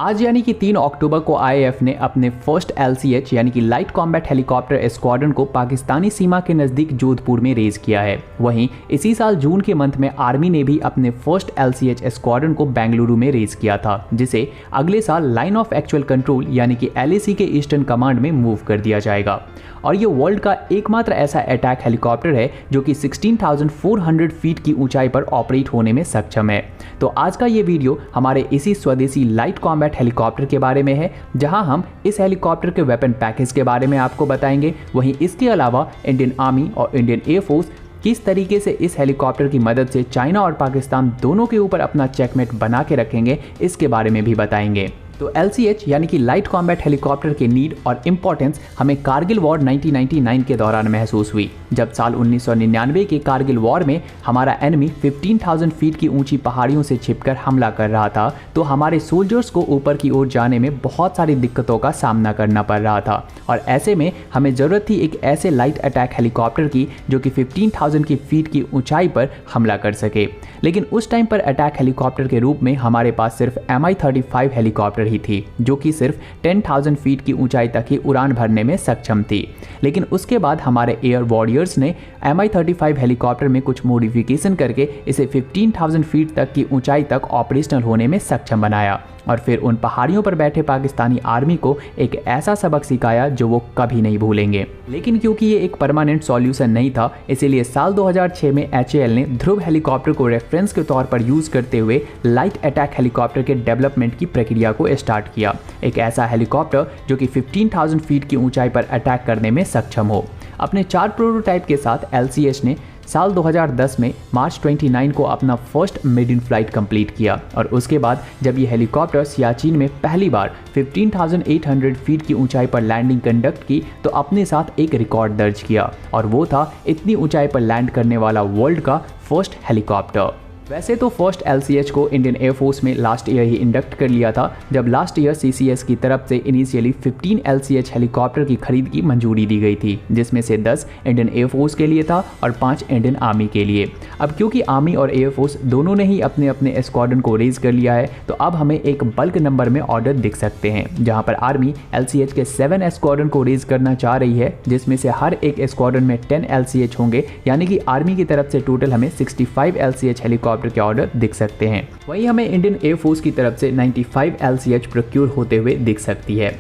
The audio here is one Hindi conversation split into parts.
आज यानी कि 3 अक्टूबर को आईएएफ ने अपने फर्स्ट एलसीएच यानी कि लाइट कॉम्बैट हेलीकॉप्टर स्क्वाड्रन को पाकिस्तानी सीमा के नज़दीक जोधपुर में रेज किया है। वहीं इसी साल जून के मंथ में आर्मी ने भी अपने फर्स्ट एलसीएच स्क्वाड्रन को बेंगलुरु में रेज किया था, जिसे अगले साल लाइन ऑफ एक्चुअल कंट्रोल यानी कि एलएसी के ईस्टर्न कमांड में मूव कर दिया जाएगा। और ये वर्ल्ड का एकमात्र ऐसा अटैक हेलीकॉप्टर है जो कि 16,400 फीट की ऊंचाई पर ऑपरेट होने में सक्षम है। तो आज का ये वीडियो हमारे इसी स्वदेशी लाइट कॉम्बैट हेलीकॉप्टर के बारे में है, जहां हम इस हेलीकॉप्टर के वेपन पैकेज के बारे में आपको बताएंगे। वहीं इसके अलावा इंडियन आर्मी और इंडियन एयरफोर्स किस तरीके से इस हेलीकॉप्टर की मदद से चाइना और पाकिस्तान दोनों के ऊपर अपना चेकमेट बना के रखेंगे, इसके बारे में भी बताएंगे। तो एलसीएच यानी कि लाइट कॉम्बैट हेलीकॉप्टर के नीड और इम्पोर्टेंस हमें कारगिल वॉर 1999 के दौरान महसूस हुई, जब साल 1999 के कारगिल वॉर में हमारा एनिमी 15,000 फीट की ऊंची पहाड़ियों से छिपकर हमला कर रहा था। तो हमारे सोल्जर्स को ऊपर की ओर जाने में बहुत सारी दिक्कतों का सामना करना पड़ रहा था और ऐसे में हमें ज़रूरत थी एक ऐसे लाइट अटैक हेलीकॉप्टर की जो कि 15,000 की फीट की ऊंचाई पर हमला कर सके। लेकिन उस टाइम पर अटैक हेलीकॉप्टर के रूप में हमारे पास सिर्फ Mi-35 हेलीकॉप्टर ही थी, जो कि सिर्फ 10,000 फीट की ऊंचाई तक ही उड़ान भरने में सक्षम थी। लेकिन उसके बाद हमारे एयर वॉरियर्स ने Mi-35 हेलीकॉप्टर में कुछ मॉडिफिकेशन करके इसे 15,000 फीट तक की ऊंचाई तक ऑपरेशनल होने में सक्षम बनाया और फिर उन पहाड़ियों पर बैठे पाकिस्तानी आर्मी को एक ऐसा सबक सिखाया जो वो कभी नहीं भूलेंगे। लेकिन क्योंकि ये एक परमानेंट सॉल्यूशन नहीं था, इसीलिए साल 2006 में HAL ने ध्रुव हेलीकॉप्टर को रेफरेंस के तौर पर यूज करते हुए लाइट अटैक हेलीकॉप्टर के डेवलपमेंट की प्रक्रिया को स्टार्ट किया। एक ऐसा हेलीकॉप्टर जो कि 15,000 फीट की ऊंचाई पर अटैक करने में सक्षम हो। अपने 4 प्रोटोटाइप के साथ एलसीएच ने साल 2010 में मार्च 29 को अपना first made in flight complete किया और उसके बाद जब ये हेलीकॉप्टर सियाचिन में पहली बार 15,800 फीट की ऊंचाई पर लैंडिंग कंडक्ट की तो अपने साथ एक रिकॉर्ड दर्ज किया और वो था इतनी ऊंचाई पर लैंड करने वाला वर्ल्ड का फर्स्ट हेलीकॉप्टर। वैसे तो फर्स्ट एलसीएच को इंडियन एयरफोर्स में लास्ट ईयर ही इंडक्ट कर लिया था, जब लास्ट ईयर सीसीएस की तरफ से इनिशियली 15 एलसीएच हेलीकॉप्टर की खरीद की मंजूरी दी गई थी, जिसमें से 10 इंडियन एयरफोर्स के लिए था और 5 इंडियन आर्मी के लिए। अब क्योंकि आर्मी और एयरफोर्स दोनों ने ही अपने अपने स्क्वाड्रन को रेज कर लिया है, तो अब हमें एक बल्क नंबर में ऑर्डर दिख सकते हैं, जहां पर आर्मी एलसीएच के 7 स्क्वाड्रन को रेज करना चाह रही है, जिसमें से हर एक स्क्वाड्रन में 10 एलसीएच होंगे, यानी कि आर्मी की तरफ से टोटल हमें 65 एलसीएच हेलीकॉप्टर के ऑर्डर दिख सकते हैं। वहीं हमें इंडियन एयरफोर्स की तरफ से 95 एलसीएच प्रोक्योर होते हुए दिख सकती है।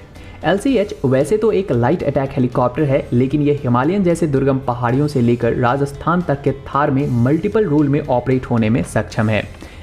एलसीएच वैसे तो एक लाइट अटैक हेलीकॉप्टर है, लेकिन यह हिमालयन जैसे दुर्गम पहाड़ियों से लेकर राजस्थान तक के थार में मल्टीपल रोल में ऑपरेट होने में सक्षम है।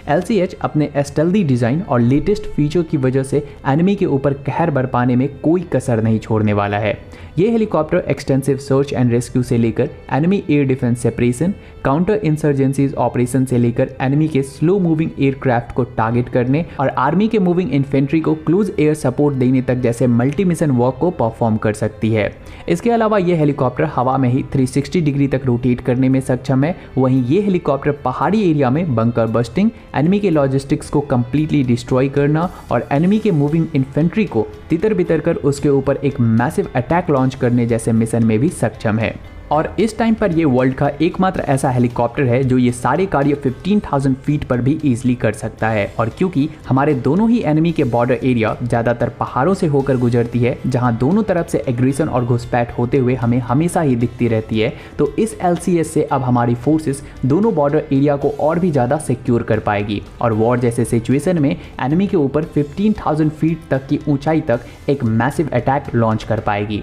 एलसीएच अपने स्टेल्दी डिज़ाइन और लेटेस्ट फीचर की वजह से एनिमी के ऊपर कहर बरपाने में कोई कसर नहीं छोड़ने वाला है। ये helicopter extensive search and rescue से लेकर enemy air defence separation, counter insurgencies operation से लेकर एनिमी के स्लो मूविंग एयरक्राफ्ट को टारगेट करने और आर्मी के मूविंग इन्फेंट्री को क्लोज एयर सपोर्ट देने तक जैसे मल्टी मिशन वर्क को परफॉर्म कर सकती है। इसके अलावा ये हेलीकॉप्टर हवा में ही 360 डिग्री तक रोटेट करने में सक्षम है। वहीं ये हेलीकॉप्टर पहाड़ी एरिया में बंकर बस्टिंग, एनिमी के लॉजिस्टिक्स को कंप्लीटली डिस्ट्रॉय करना और एनिमी के मूविंग इन्फेंट्री को तितर बितर कर उसके ऊपर एक मैसिव अटैक लॉन्च करने जैसे मिशन में भी सक्षम है। और इस टाइम पर ये वर्ल्ड का एकमात्र ऐसा हेलीकॉप्टर है जो ये सारे कार्य 15,000 फीट पर भी इजीली कर सकता है। और क्योंकि हमारे दोनों ही एनिमी के बॉर्डर एरिया ज़्यादातर पहाड़ों से होकर गुजरती है, जहां दोनों तरफ से एग्रेशन और घुसपैठ होते हुए हमें हमेशा ही दिखती रहती है, तो इस एलसीएस से अब हमारी फोर्सेस दोनों बॉर्डर एरिया को और भी ज़्यादा सिक्योर कर पाएगी और वॉर जैसे सिचुएशन में एनिमी के ऊपर 15,000 फीट तक की ऊंचाई तक एक मैसिव अटैक लॉन्च कर पाएगी।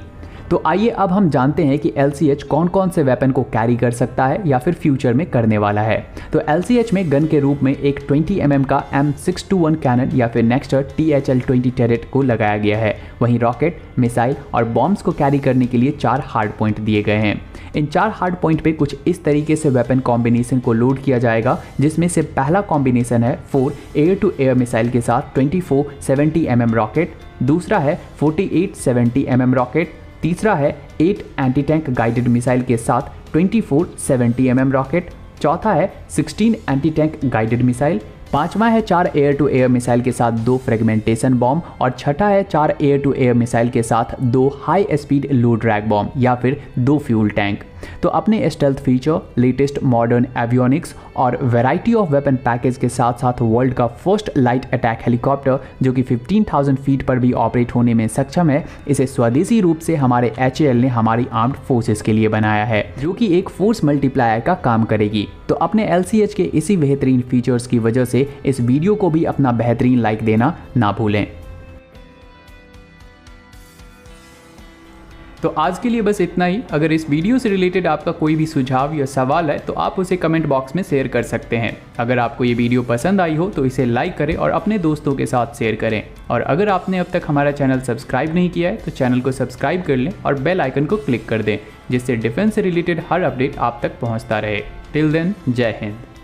तो आइए अब हम जानते हैं कि एलसीएच कौन कौन से वेपन को कैरी कर सकता है या फिर फ्यूचर में करने वाला है। तो एलसीएच में गन के रूप में एक 20 mm का M621 कैनन या फिर नेक्स्टर THL-20 टरेट को लगाया गया है। वहीं रॉकेट, मिसाइल और बॉम्ब्स को कैरी करने के लिए 4 हार्ड पॉइंट दिए गए हैं। इन 4 हार्ड पॉइंट पे कुछ इस तरीके से वेपन कॉम्बिनेशन को लोड किया जाएगा, जिसमें से पहला कॉम्बिनेशन है 4 एयर टू एयर मिसाइल के साथ 2470 mm रॉकेट, दूसरा है 4870 mm रॉकेट, तीसरा है 8 एंटी टैंक गाइडेड मिसाइल के साथ 2470 mm रॉकेट, चौथा है 16 एंटी टैंक गाइडेड मिसाइल, पांचवा है 4 एयर टू एयर मिसाइल के साथ 2 फ्रेगमेंटेशन बॉम्ब और छठा है 4 एयर टू एयर मिसाइल के साथ 2 हाई स्पीड लो ड्रैग बॉम्ब या फिर 2 फ्यूल टैंक। तो तो अपने stealth feature, latest modern avionics और वैरायटी ऑफ वेपन पैकेज के साथ साथ वर्ल्ड का फर्स्ट लाइट अटैक हेलीकॉप्टर जो कि 15,000 फीट पर भी ऑपरेट होने में सक्षम है, इसे स्वदेशी रूप से हमारे HAL ने हमारी आर्म्ड फोर्सेस के लिए बनाया है, जो कि एक फोर्स मल्टीप्लायर का काम करेगी। तो अपने LCH के इसी बेहतरीन फीचर्स की वजह से इस वीडियो को भी अपना बेहतरीन लाइक देना ना भूलें। तो आज के लिए बस इतना ही। अगर इस वीडियो से रिलेटेड आपका कोई भी सुझाव या सवाल है तो आप उसे कमेंट बॉक्स में शेयर कर सकते हैं। अगर आपको ये वीडियो पसंद आई हो तो इसे लाइक करें और अपने दोस्तों के साथ शेयर करें। और अगर आपने अब तक हमारा चैनल सब्सक्राइब नहीं किया है तो चैनल को सब्सक्राइब कर लें और बेल आइकन को क्लिक कर दें, जिससे डिफेंस से रिलेटेड हर अपडेट आप तक पहुँचता रहे। टिल देन, जय हिंद।